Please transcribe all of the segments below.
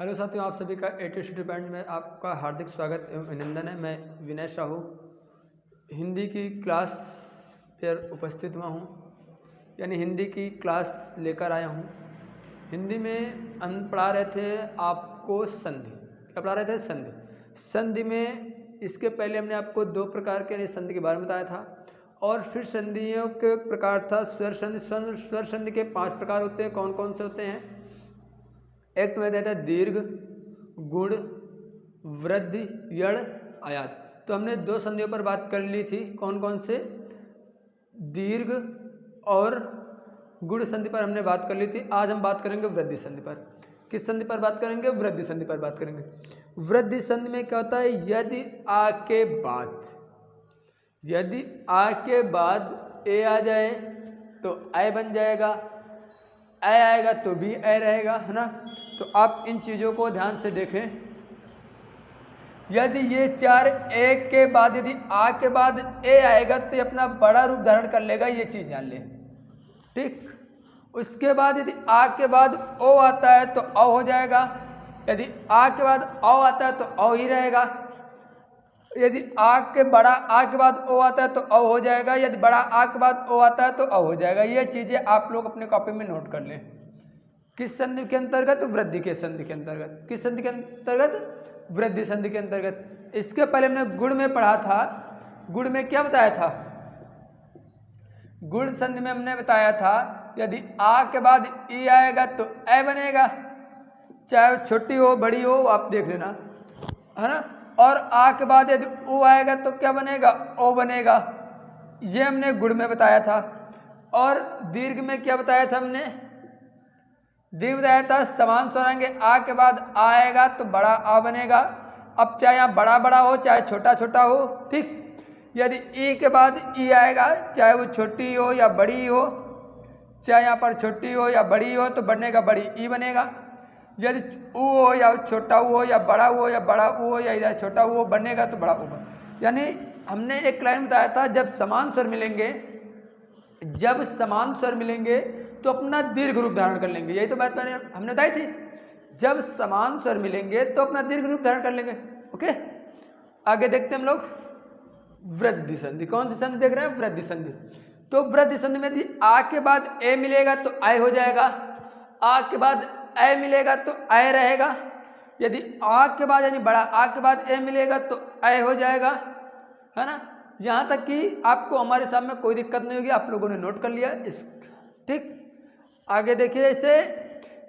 Hello साथियों, आप सभी का एटी स्टूडेंट में आपका हार्दिक स्वागत एवं अभिनंदन है। मैं विनय साहू हिंदी की क्लास पर उपस्थित हुआ हूँ, यानी हिंदी की क्लास लेकर आया हूँ। हिंदी में हम पढ़ा रहे थे आपको संधि। क्या पढ़ा रहे थे? संधि। संधि में इसके पहले हमने आपको दो प्रकार के संधि के बारे में बताया था, और फिर संधियों के प्रकार था स्वर संधि। स्वर संधि के 5 प्रकार होते हैं। कौन कौन से होते हैं? एक तो कहता है दीर्घ, गुण, वृद्धि, यड़, आयात। तो हमने 2 संधियों पर बात कर ली थी। कौन कौन से? दीर्घ और गुण संधि पर हमने बात कर ली थी। आज हम बात करेंगे वृद्धि संधि पर। किस संधि पर बात करेंगे? वृद्धि संधि पर बात करेंगे। वृद्धि संधि में क्या होता है? यदि आ के बाद ए आ जाए तो ऐ बन जाएगा, ऐ आएगा तो भी ऐ रहेगा, है ना। तो आप इन चीज़ों को ध्यान से देखें। यदि ये 4 एक के बाद यदि आ के बाद ए आएगा तो ये अपना बड़ा रूप धारण कर लेगा, ये चीज़ जान लें। ठीक। उसके बाद यदि आ के बाद ओ आता है तो औ हो जाएगा। यदि आ के बाद औ आता है तो औ ही रहेगा। यदि आ के बाद ओ आता है तो औ हो जाएगा। यदि बड़ा आ के बाद ओ आता है तो औ हो जाएगा। ये चीज़ें आप लोग अपने कॉपी में नोट कर लें। किस संधि के अंतर्गत? वृद्धि के संधि के अंतर्गत। किस संधि के अंतर्गत? वृद्धि संधि के अंतर्गत। इसके पहले हमने गुण में पढ़ा था। गुण में क्या बताया था? गुण संधि में हमने बताया था यदि आ के बाद ई आएगा तो ए बनेगा, चाहे छोटी हो बड़ी हो, आप देख लेना, है ना। और आ के बाद यदि ऊ आएगा तो क्या बनेगा? ओ बनेगा। ये हमने गुण में बताया था। और दीर्घ में क्या बताया था हमने? दीर्घ बताया था समान स्वर आएंगे, आ के बाद आ आएगा तो बड़ा आ बनेगा। अब चाहे यहाँ बड़ा बड़ा हो चाहे छोटा छोटा हो, ठीक। यदि ई के बाद ई आएगा, चाहे वो छोटी हो या बड़ी हो, चाहे यहाँ पर छोटी हो या बड़ी हो तो बनेगा बड़ी ई बनेगा। यदि ऊ हो या छोटा ऊ हो या बड़ा ऊ हो या बड़ा ऊ हो या छोटा ऊ हो, बनेगा तो बड़ा ऊ बनेगा। यानी हमने एक लाइन बताया था, जब समान स्वर मिलेंगे तो अपना दीर्घ रूप धारण कर लेंगे। यही तो बात हमने बताई थी। जब समान स्वर मिलेंगे तो अपना दीर्घ रूप धारण कर लेंगे। ओके, आगे देखते हैं हम लोग वृद्धि संधि। कौन सी संधि देख रहे हैं? वृद्धि संधि। तो वृद्धि संधि में यदि आ के बाद ए मिलेगा तो ऐ हो जाएगा, आ के बाद ऐ मिलेगा तो ऐ रहेगा। यदि आ के बाद यानी बड़ा आ के बाद ए मिलेगा तो ऐ हो जाएगा, है ना। यहाँ तक कि आपको हमारे सामने कोई दिक्कत नहीं होगी, आप लोगों ने नोट कर लिया इस, ठीक। आगे देखिए, इसे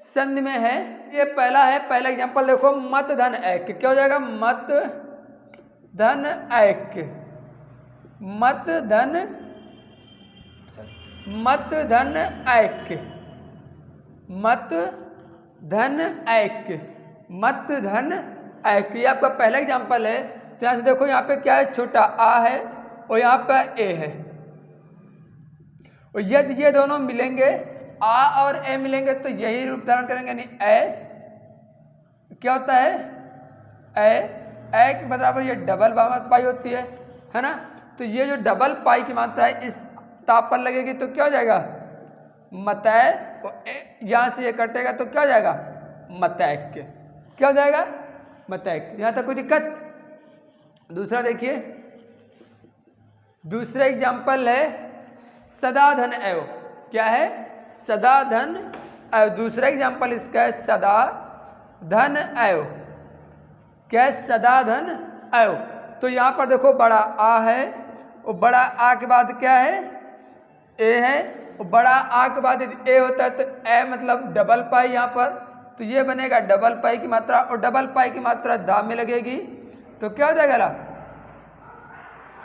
संधि में है, ये पहला एग्जांपल देखो, मत धन ऐक। क्या हो जाएगा? मत धन ऐक। मत धन ऐक। मत धन ऐक। मत धन ऐक, ये आपका पहला एग्जांपल है। तो यहाँ से देखो, यहाँ पे क्या है? छोटा आ है और यहाँ पे ए है। और यदि ये दोनों मिलेंगे, आ और ए मिलेंगे तो यही रूप धारण करेंगे, यानी ए क्या होता है? ए के बराबर ये डबल पाई होती है ना। तो ये जो डबल पाई की मात्रा है इस ताप पर लगेगी तो क्या हो जाएगा? मतय। यहां से ये कटेगा तो क्या हो जाएगा? मतैक। क्या हो जाएगा? मतैक। यहां तक कोई दिक्कत? दूसरा देखिए, दूसरा एग्जाम्पल है सदा धन एव। क्या है? सदा धन एव। दूसरा एग्जाम्पल इसका है सदा धन एव। क्या है? सदा धन एव। तो यहाँ पर देखो, बड़ा आ है और बड़ा आ के बाद क्या है? ए है। और बड़ा आ के बाद यदि ए होता है तो ए मतलब डबल पाई यहाँ पर, तो ये बनेगा डबल पाई की मात्रा, और डबल पाई की मात्रा दा में लगेगी तो क्या हो जाएगा?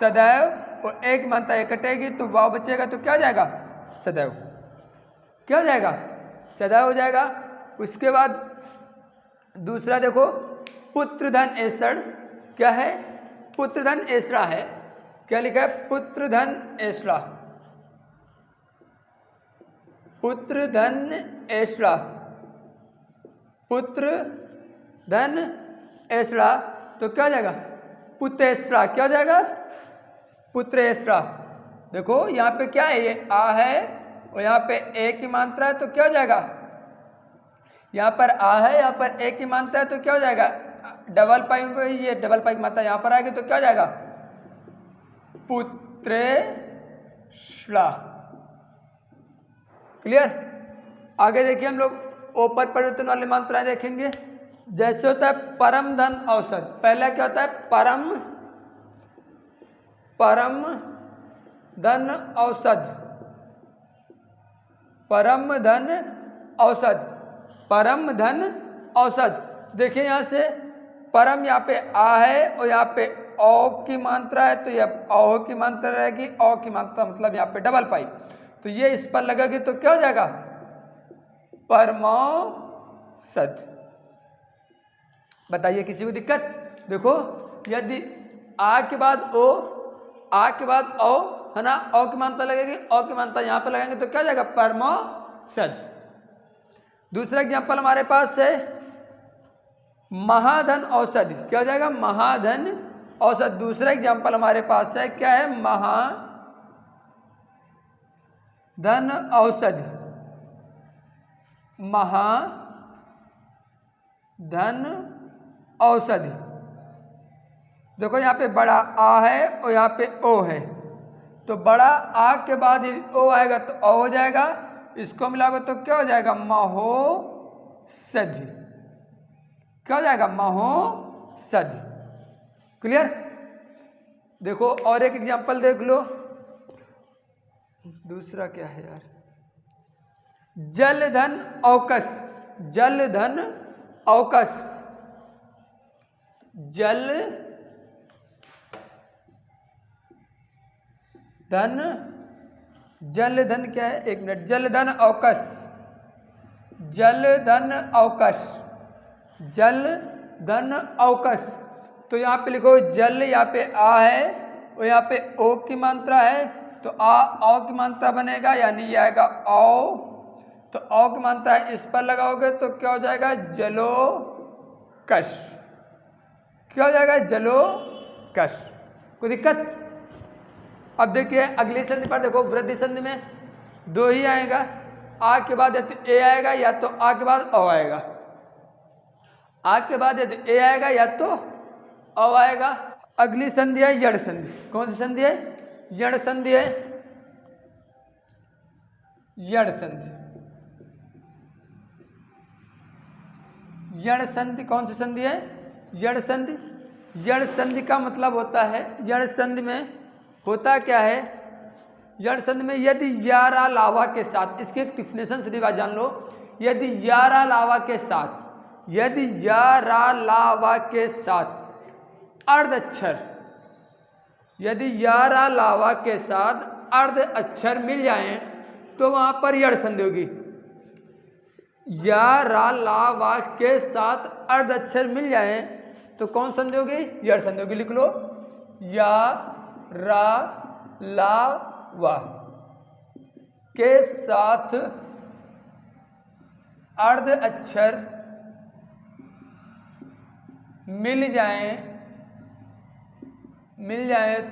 सदैव। और एक मात्रा ये कटेगी तो वाव बचेगा तो क्या हो जाएगा? सदैव। क्या हो जाएगा? सदैव हो जाएगा। उसके बाद दूसरा देखो, पुत्र धन एसड़। क्या है? पुत्र धन एसड़ा है। क्या लिखा है? पुत्र धन एसड़ा। पुत्र धन एसड़ा। पुत्र धन एसड़ा तो क्या हो जाएगा? पुत्रेसड़ा। क्या हो जाएगा? पुत्रेसड़ा। देखो यहाँ पे क्या है? ये आ है और यहाँ पे ए की मात्रा है तो क्या हो जाएगा? यहाँ पर आ है, यहाँ पर ए की मात्रा है, तो क्या हो जाएगा डबल पाई में ये डबल पाई की मात्रा यहाँ पर आएगी तो क्या हो जाएगा पुत्रेष्ला। क्लियर। आगे देखिए हम लोग ऊपर परिवर्तन वाली मात्राएं देखेंगे। जैसे होता है परम धन औसत, पहला क्या होता है परम धन औसत, परम धन औसत, परम धन औसत। देखिए यहाँ से परम यहाँ पे आ है और यहाँ पे औ की मात्रा है, तो यह औ की मात्रा रहेगी, औ की मात्रा मतलब यहाँ पे डबल पाई, तो ये इस पर लगेगी तो क्या हो जाएगा परमौसत। बताइए किसी को दिक्कत। देखो यदि आ के बाद ओ, आ के बाद औ है ना, औ की मात्रा लगेगी, औ की मात्रा यहाँ पर लगाएंगे तो क्या हो जाएगा परमौसत। दूसरा एग्जाम्पल हमारे पास है महाधन औषधि, क्या हो जाएगा महाधन औसत। दूसरा एग्जाम्पल हमारे पास है क्या है महाधन औषधि, महाधन औषधि। देखो यहाँ पे बड़ा आ है और यहाँ पे ओ है, तो बड़ा आ के बाद ओ आएगा तो ओ हो जाएगा, इसको मिलाओगे तो क्या हो जाएगा महोषधि। क्या हो जाएगा महोषधि। क्लियर। देखो और एक एग्जांपल देख लो, दूसरा क्या है यार, जलधन अवकश, जलधन अवकश, जलधन क्या है एक मिनट, जलधन अवकश, जलधन अवकश, जलधन अवकश। तो यहाँ पे लिखो जल, यहाँ पे आ है और यहाँ पे ओ की मात्रा है, तो आ औ की मात्रा बनेगा, यानी ये आएगा औ, तो औ की मात्रा है इस पर लगाओगे तो क्या हो जाएगा जलोकश। क्या हो जाएगा जलोकश। कोई दिक्कत। अब देखिए अगली संधि पर देखो, वृद्धि संधि में दो ही आएगा, आ के बाद या तो ए आएगा या तो आ के बाद ओ आएगा, आ के बाद या तो ए आएगा या तो ओ आएगा। अगली संधि है यड़ संधि। कौन सी संधि है यड़ संधि है, यड़ संधि। यड़ संधि कौन सी संधि है यड़ संधि। यड़ संधि का मतलब होता है, यड़ संधि में होता क्या है, यड़ संधि में यदि यारा लावा के साथ, इसकी एक डिफिनेशन सीधी बात जान लो, यदि यारा लावा के साथ, यदि यारा लावा के साथ अर्ध अक्षर, यदि यारा लावा के साथ अर्ध अक्षर मिल जाएं तो वहां पर यड़ संधि होगी। यारा लावा के साथ अर्ध अक्षर मिल जाएं तो कौन संधि होगी यड़ संधि होगी। लिख लो या रा ला वा के साथ अर्ध अक्षर मिल जाए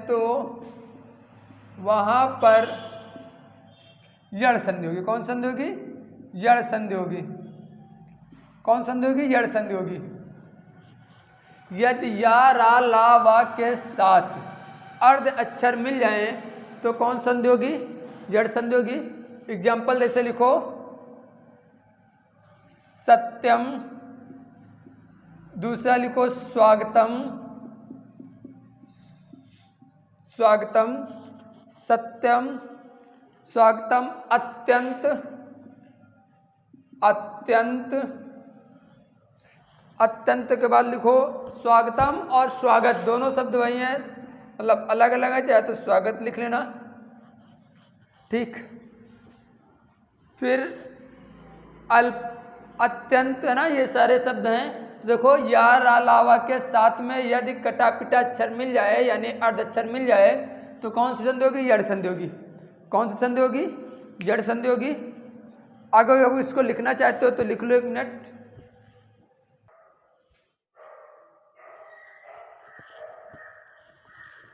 तो वहां पर यड़ संधि होगी। कौन संधि होगी यड़ संधि होगी। कौन संधि होगी यड़ संधि होगी। यदि या रा ला वा के साथ अर्ध अक्षर मिल जाए तो कौन संधि होगी यड़ संधि होगी। एग्जाम्पल जैसे लिखो सत्यम, दूसरा लिखो स्वागतम, स्वागतम, सत्यम, स्वागतम, अत्यंत, अत्यंत, अत्यंत के बाद लिखो स्वागतम और स्वागत, दोनों शब्द वही हैं, मतलब अलग अलग है, चाहे तो स्वागत लिख लेना। ठीक। फिर अल्प, अत्यंत है ना, ये सारे शब्द हैं। देखो या रा लावा के साथ में यदि कटा पिटा अक्षर मिल जाए यानी अर्ध अक्षर मिल जाए तो कौन सी संधि होगी यड़ संधि होगी। कौन सी संधि होगी यड़ संधि होगी। आगे अगर इसको लिखना चाहते हो तो लिख लो, एक मिनट।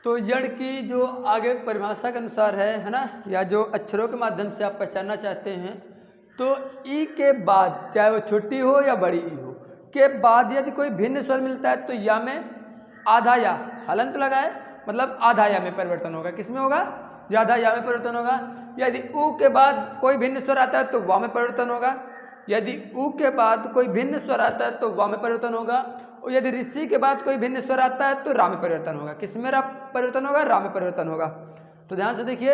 तो यड़ की जो आगे परिभाषा के अनुसार है ना, या जो अक्षरों के माध्यम से आप पहचानना चाहते हैं तो ई के बाद चाहे वो छोटी हो या बड़ी ई हो के बाद यदि कोई भिन्न स्वर मिलता है तो या में आधा या हलंत लगाए, मतलब आधा या में परिवर्तन होगा। किसमें होगा? आधा या में परिवर्तन होगा। यदि ऊ के बाद कोई भिन्न स्वर आता है तो वा में परिवर्तन होगा। यदि ऊ के बाद कोई भिन्न स्वर आता है तो वा में परिवर्तन होगा। और यदि ऋषि के बाद कोई भिन्न स्वर आता है तो रा में परिवर्तन होगा। किसमें परिवर्तन होगा? रा में परिवर्तन होगा। तो ध्यान से देखिए,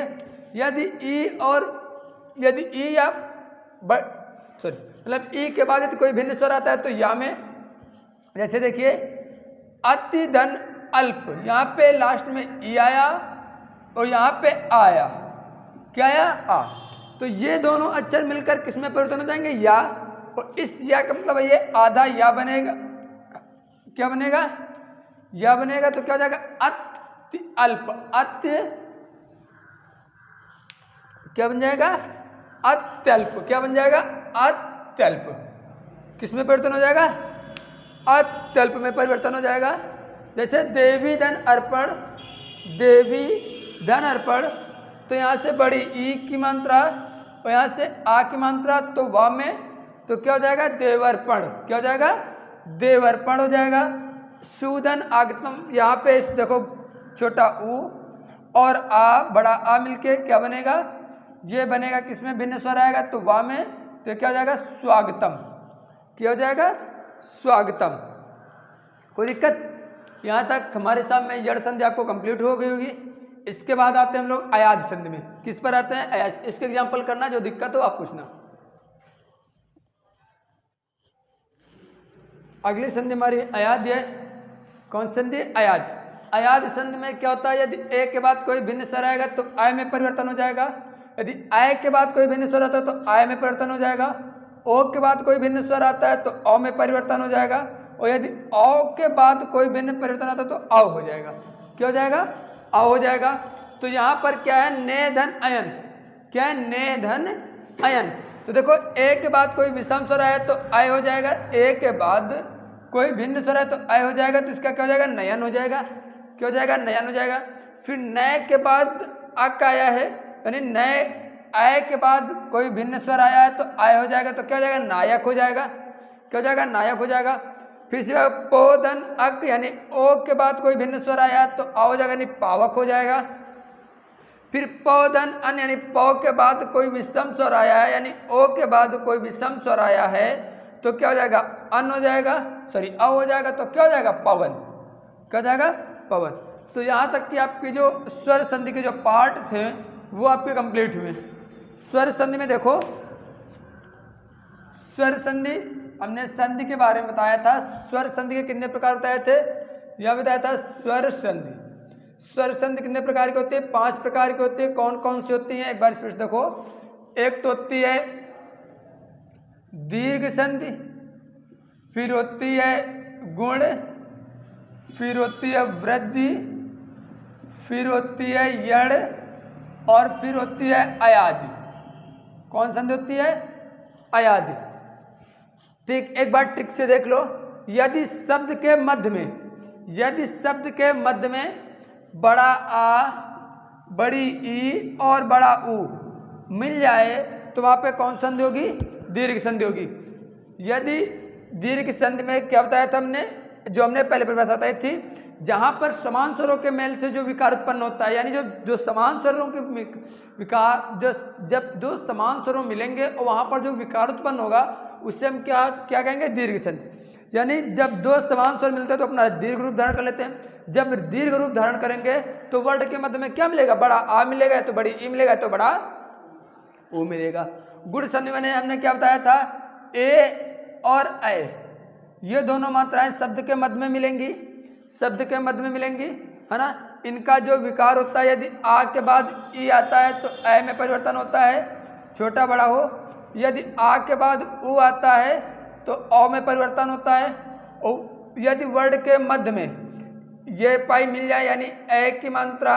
यदि ई या मतलब ई के बाद यदि कोई भिन्न स्वर आता है तो या में, जैसे देखिए अति धन अल्प, यहाँ पे लास्ट में ई आया और यहाँ पे आया, क्या आया? आ। तो ये दोनों अक्षर मिलकर किसमें परिवर्तन हो जाएंगे? या। और इस या का मतलब ये आधा या बनेगा। क्या बनेगा? या बनेगा। तो क्या हो जाएगा? अति अल्प। अत्य क्या बन जाएगा? अत्यल्प। क्या बन जाएगा? अत्यल्प। किसमें परिवर्तन हो जाएगा? अत्यल्प में परिवर्तन हो जाएगा। जैसे देवी धन अर्पण, देवी धन अर्पण, तो यहाँ से बड़ी ई की मात्रा और यहाँ से आ की मात्रा, तो वा में तो क्या हो जाएगा? देवर्पण। क्या हो जाएगा? देवर्पण हो जाएगा। सूदन आगतम, यहाँ पे देखो छोटा ऊ और आ बड़ा आ मिलके क्या बनेगा? ये बनेगा। किसमें भिन्न स्वर आएगा? तो वा में, तो क्या हो जाएगा? स्वागतम। क्या हो जाएगा? स्वागतम। कोई दिक्कत? यहाँ तक हमारे सामने जड़ संधि आपको कंप्लीट हो गई होगी। इसके बाद आते हैं हम लोग अयाज संधि में। किस पर आते हैं? अयाज। इसके एग्जाम्पल करना, जो दिक्कत हो आप पूछना। अगली संधि हमारी अयाज है। कौन संधि? अयाज। अयाज संधि में क्या होता है? यदि ए के बाद कोई भिन्न स्वर आएगा तो आय में परिवर्तन हो जाएगा। यदि आय के बाद कोई भिन्न स्वर आता है तो आय में परिवर्तन हो जाएगा। ओ के बाद कोई भिन्न स्वर आता है तो औ में परिवर्तन हो जाएगा। और यदि औ के बाद कोई भिन्न परिवर्तन आता है तो औ हो जाएगा। क्या हो जाएगा? औ हो जाएगा। तो यहाँ पर क्या है? ने धन अयन। क्या है? ने धन अयन। तो देखो ए के बाद कोई विषम स्वर आया तो आय हो जाएगा। ए के बाद कोई भिन्न स्वर है तो आय हो जाएगा। तो इसका क्या हो जाएगा? नयन हो जाएगा। क्या हो जाएगा? नयन हो जाएगा। फिर नय के बाद अक आया है, यानी नए आय के बाद कोई भिन्न स्वर आया है तो आय हो जाएगा। तो क्या हो जाएगा? नायक हो जाएगा। क्या हो जाएगा? नायक हो जाएगा। फिर से पोधन अक, यानी ओ के बाद कोई भिन्न स्वर आया है तो आ हो जाएगा, यानी पावक हो जाएगा। फिर पौधन अन, यानी पौ के बाद कोई विषम स्वर आया है, यानी ओ के बाद कोई विषम स्वर आया है तो क्या हो जाएगा? अन हो जाएगा, सॉरी अ हो जाएगा। तो क्या हो जाएगा? पवन। क्या हो जाएगा? पवन। तो यहाँ तक कि आपकी जो स्वर संधि के जो पार्ट थे वो आपके कंप्लीट हुए। स्वर संधि में देखो, स्वर संधि हमने संधि के बारे में बताया था। स्वर संधि के कितने प्रकार बताए थे? यह बताया था स्वर संधि। स्वर संधि कितने प्रकार की होती है? 5 प्रकार की होती है। कौन कौन सी होती हैं? एक बार फिर देखो। एक तो होती है दीर्घ संधि, फिर होती है गुण, फिर होती है वृद्धि, फिर होती है यड़ और फिर होती है अयादि। कौन संधि होती है? अयादि। ठीक, एक बार ट्रिक से देख लो। यदि शब्द के मध्य में बड़ा आ, बड़ी ई और बड़ा ऊ मिल जाए तो वहां पे कौन संधि होगी? दीर्घ संधि होगी। यदि दीर्घ संधि में क्या बताया था हमने, जो हमने पहले परिभाषा बताई थी, जहां पर समान स्वरों के मेल से जो विकार उत्पन्न होता है, यानी जो समान स्वरों के विकार, जब दो समान स्वरों मिलेंगे और वहां पर जो विकार उत्पन्न होगा उससे हम क्या कहेंगे? दीर्घ संधि। यानी जब दो समान स्वर मिलते हैं तो अपना दीर्घ रूप धारण कर लेते हैं। जब दीर्घ रूप धारण करेंगे तो वर्ड के मध्य में क्या मिलेगा? बड़ा आ मिलेगा, तो बड़ी ई मिलेगा, तो बड़ा ओ मिलेगा। गुण संधि में हमने क्या बताया था? ए और ऐ, ये दोनों मात्राएं शब्द के मध्य में मिलेंगी, है ना। इनका जो विकार होता है, यदि आ के बाद ई आता है तो ऐ में परिवर्तन होता है, छोटा बड़ा हो। यदि आ के बाद ऊ आता है तो औ में परिवर्तन होता है। और यदि वर्ड के मध्य में ये पाई मिल जाए, यानी ए की मात्रा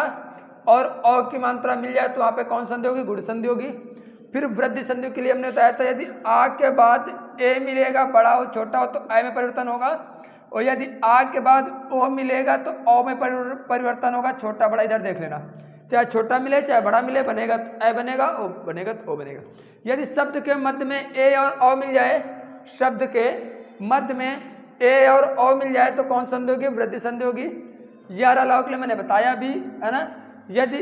और औ की मात्रा मिल जाए, तो वहाँ पे कौन संधि होगी? गुण संधि होगी। फिर वृद्धि संधि के लिए हमने बताया था, यदि आ के बाद ए मिलेगा, बड़ा हो छोटा हो, तो ऐ में परिवर्तन होगा। और यदि आ के बाद ओ मिलेगा तो औ में परिवर्तन होगा, छोटा बड़ा। इधर देख लेना, चाहे छोटा मिले चाहे बड़ा मिले, बनेगा तो ए बनेगा, ओ बनेगा तो ओ बनेगा। यदि शब्द के मध्य में ए और औ मिल जाए, शब्द के मध्य में ए और ओ मिल जाए तो कौन संधि होगी? वृद्धि संधि होगी। यार अलावा के लिए मैंने बताया भी, है ना। यदि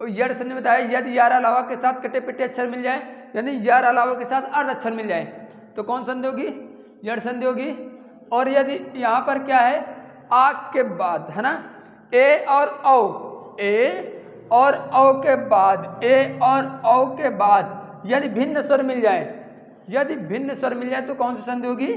यड़ संधि में बताया, यदि यार अलावा के साथ कटे पिटे अक्षर मिल जाए, यानी यार अलावा के साथ अर्ध अक्षर मिल जाए तो कौन संधि होगी? यड़ संधि होगी। और यदि यहाँ पर क्या है, आ के बाद, है ना, ए और औ, ए और औ के बाद, ए और औ के बाद यदि भिन्न स्वर मिल जाए, यदि भिन्न स्वर मिल जाए तो कौन सी संधि होगी?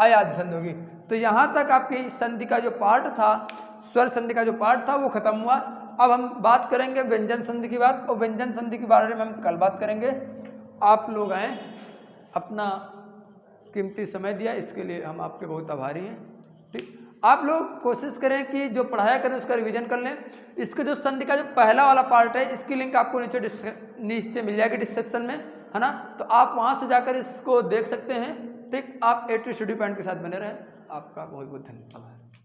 अयादि संधि होगी। तो यहाँ तक आपकी इस संधि का जो पार्ट था, स्वर संधि का जो पार्ट था वो खत्म हुआ। अब हम बात करेंगे व्यंजन संधि की बात, और व्यंजन संधि के बारे में हम कल बात करेंगे। आप लोग आए, अपना कीमती समय दिया, इसके लिए हम आपके बहुत आभारी हैं। ठीक, आप लोग कोशिश करें कि जो पढ़ाया करें उसका रिवीजन कर लें। इसके जो संधि का जो पहला वाला पार्ट है, इसकी लिंक आपको नीचे मिल जाएगी डिस्क्रिप्शन में, है ना। तो आप वहाँ से जाकर इसको देख सकते हैं। ठीक, आप A2 स्टडी पॉइंट के साथ बने रहें। आपका बहुत बहुत धन्यवाद।